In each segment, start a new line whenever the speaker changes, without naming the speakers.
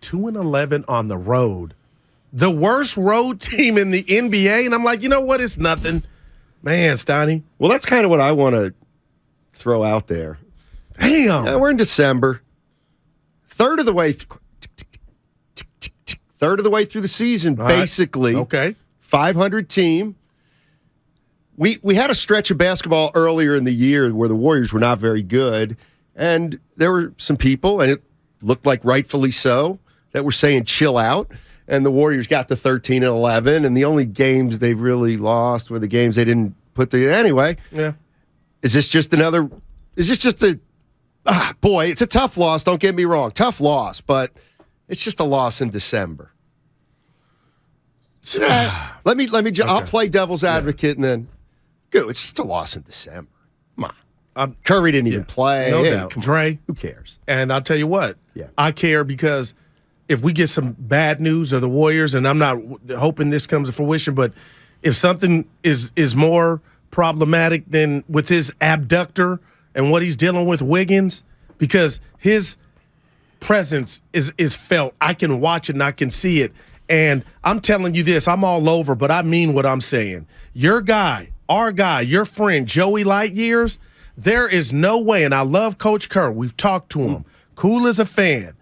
2-11 on the road. The worst road team in the NBA. And I'm like, you know what? It's nothing. Man, Steiny.
Well, that's kind of what I want to throw out there.
Damn.
Yeah, we're in December. Third of the way through the season, basically.
Okay.
500 team. We had a stretch of basketball earlier in the year where the Warriors were not very good, and there were some people, and it looked like rightfully so, that were saying chill out, and the Warriors got to 13-11, and the only games they really lost were the games they didn't put the anyway.
Yeah.
Is this just a boy, it's a tough loss, don't get me wrong. Tough loss, but it's just a loss in December. Let me okay. I'll play devil's advocate and then go. It's just a loss in December. Come on. Curry didn't even play.
No doubt. Dre.
Who cares?
And I'll tell you what. Yeah. I care because if we get some bad news of the Warriors, and I'm not hoping this comes to fruition, but if something is more problematic than with his abductor and what he's dealing with Wiggins, because his presence is felt. I can watch it and I can see it. And I'm telling you this, I'm all over, but I mean what I'm saying. Your guy, our guy, your friend, Joey Lightyears, there is no way, and I love Coach Kerr. We've talked to him. Cool as a fan.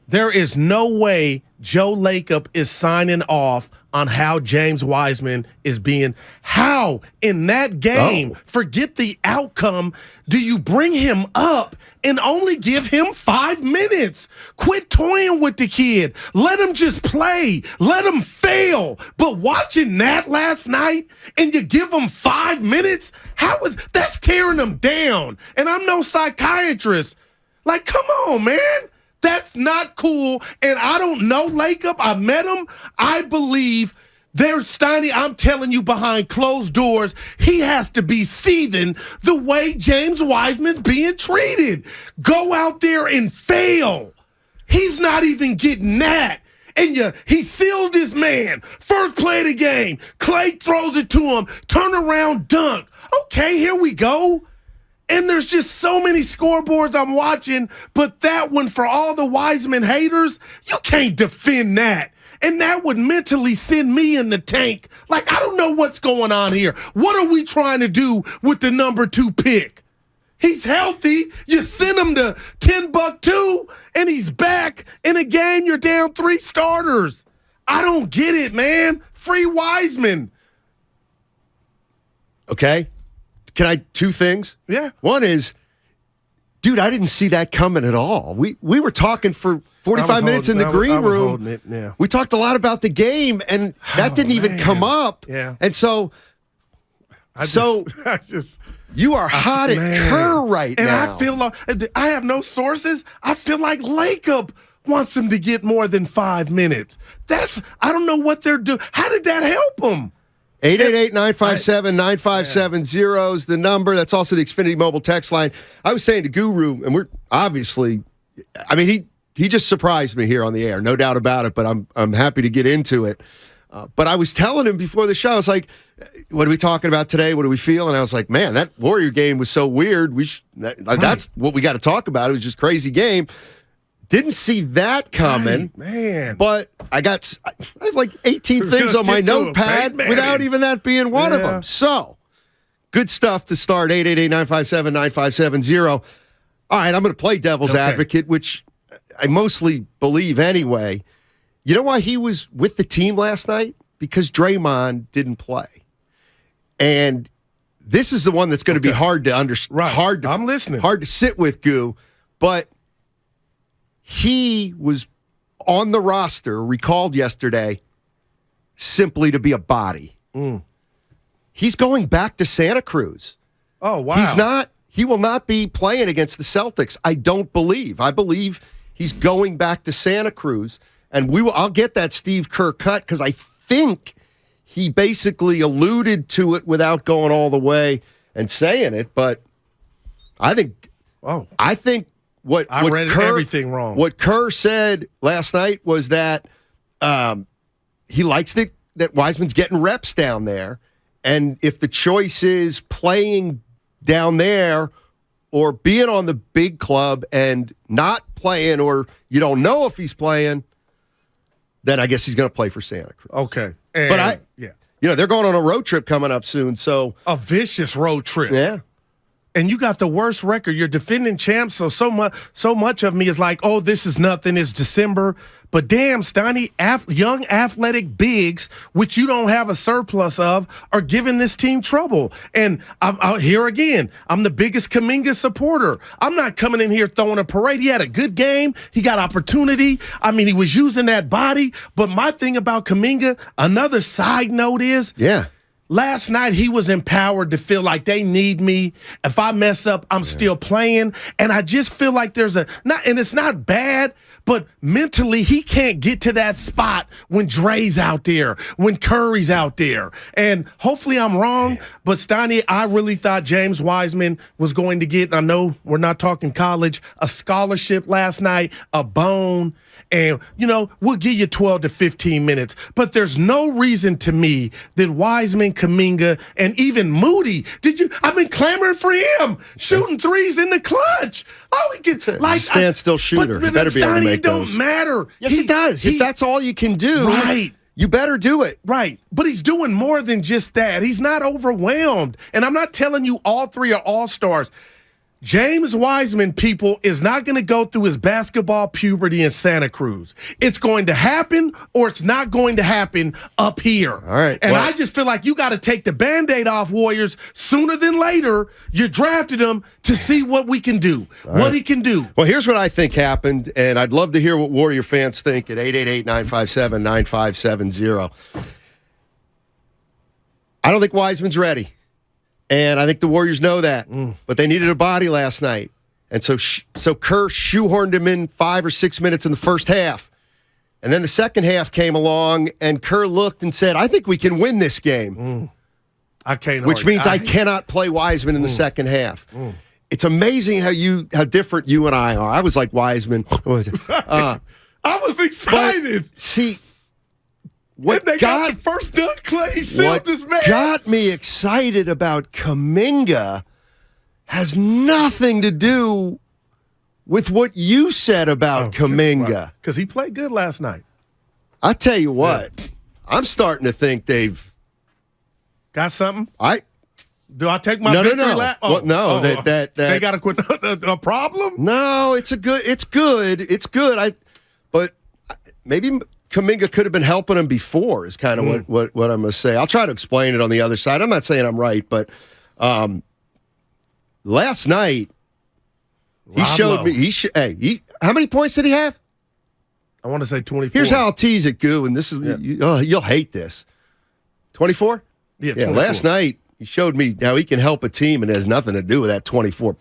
There is no way Joe Lacob is signing off on how James Wiseman is being. How in that game, forget the outcome, do you bring him up and only give him 5 minutes? Quit toying with the kid. Let him just play. Let him fail. But watching that last night and you give him 5 minutes, that's tearing him down. And I'm no psychiatrist. Like, come on, man. That's not cool, and I don't know Lacob. I met him. I believe there's Steiny. I'm telling you, behind closed doors, he has to be seething the way James Wiseman's being treated. Go out there and fail. He's not even getting that. And he sealed his man. First play of the game. Clay throws it to him. Turn around, dunk. Okay, here we go. And there's just so many scoreboards I'm watching, but that one, for all the Wiseman haters, you can't defend that. And that would mentally send me in the tank. Like, I don't know what's going on here. What are we trying to do with the number 2 pick? He's healthy. You send him to Timbuktu, and he's back in a game. You're down 3 starters. I don't get it, man. Free Wiseman.
Okay. Can I 2 things?
Yeah.
One is, dude, I didn't see that coming at all. We were talking for 45 minutes in the green room.
Yeah.
We talked a lot about the game, and that didn't even come up.
Yeah.
And so you are hot at Kerr right now.
And I feel like I have no sources. I feel like Lacob wants him to get more than 5 minutes. I don't know what they're doing. How did that help him?
888-957-9570 is the number. That's also the Xfinity mobile text line. I was saying to Guru, and we're obviously, I mean, he just surprised me here on the air, no doubt about it, but I'm happy to get into it. But I was telling him before the show, I was like, what are we talking about today? What do we feel? And I was like, man, that Warrior game was so weird. That's what we got to talk about. It was just a crazy game. Didn't see that coming,
man.
But I have like 18 things on my notepad without even that being one of them. So, good stuff to start. 888-957-9570. All right, I'm going to play devil's advocate, which I mostly believe anyway. You know why he was with the team last night? Because Draymond didn't play. And this is the one that's going to be hard to understand.
Right. I'm listening.
Hard to sit with, Goo. But he was on the roster, recalled yesterday, simply to be a body. He's going back to Santa Cruz.
Oh, wow.
He will not be playing against the Celtics, I don't believe. I believe he's going back to Santa Cruz. And I'll get that Steve Kerr cut because I think he basically alluded to it without going all the way and saying it. But I think
everything wrong.
What Kerr said last night was that he likes that Wiseman's getting reps down there, and if the choice is playing down there or being on the big club and not playing, or you don't know if he's playing, then I guess he's going to play for Santa Cruz.
Okay.
But they're going on a road trip coming up soon, so
a vicious road trip.
Yeah.
And you got the worst record. You're defending champs, so much of me is like, oh, this is nothing. It's December. But damn, Steiny, young athletic bigs, which you don't have a surplus of, are giving this team trouble. And I'm here again. I'm the biggest Kuminga supporter. I'm not coming in here throwing a parade. He had a good game. He got opportunity. I mean, he was using that body. But my thing about Kuminga, another side note is, last night, he was empowered to feel like they need me. If I mess up, I'm still playing. And I just feel like and it's not bad, but mentally, he can't get to that spot when Dre's out there, when Curry's out there. And hopefully I'm wrong, but Steiny, I really thought James Wiseman was going to get, I know we're not talking college, a scholarship last night, a bone. And, we'll give you 12 to 15 minutes. But there's no reason to me that Wiseman, Kuminga, and even Moody, I've been clamoring for him, shooting threes in the clutch. Oh, he gets
standstill shooter.
But
better be able to make
it don't
those.
matter.
Yes, it does. If that's all you can do,
right.
You better do it.
Right. But he's doing more than just that. He's not overwhelmed. And I'm not telling you all three are all-stars. James Wiseman, people, is not going to go through his basketball puberty in Santa Cruz. It's going to happen or it's not going to happen up here.
All right.
And I just feel like you got to take the Band-Aid off, Warriors, sooner than later. You drafted him to see what we can do, he can do.
Well, here's what I think happened, and I'd love to hear what Warrior fans think at 888-957-9570. I don't think Wiseman's ready. And I think the Warriors know that, but they needed a body last night. And so Kerr shoehorned him in 5 or 6 minutes in the first half. And then the second half came along, and Kerr looked and said, I think we can win this game.
I can't.
Which means I cannot play Wiseman in the second half. It's amazing how different you and I are. I was like Wiseman.
I was excited.
But, see,
What got the first dunk, Clay sealed this man.
What got me excited about Kuminga has nothing to do with what you said about Kuminga.
Because he played good last night.
I tell you what, I'm starting to think they've
got something. Do I take my
victory
lap? They got a problem.
No, it's good. But maybe Kuminga could have been helping him before is kind of what I'm going to say. I'll try to explain it on the other side. I'm not saying I'm right, but last night he showed me. How many points did he have?
I want to say 24.
Here's how I'll tease it, Goo, and this is you'll hate this. 24?
Yeah, 24.
Last night he showed me how he can help a team and it has nothing to do with that 24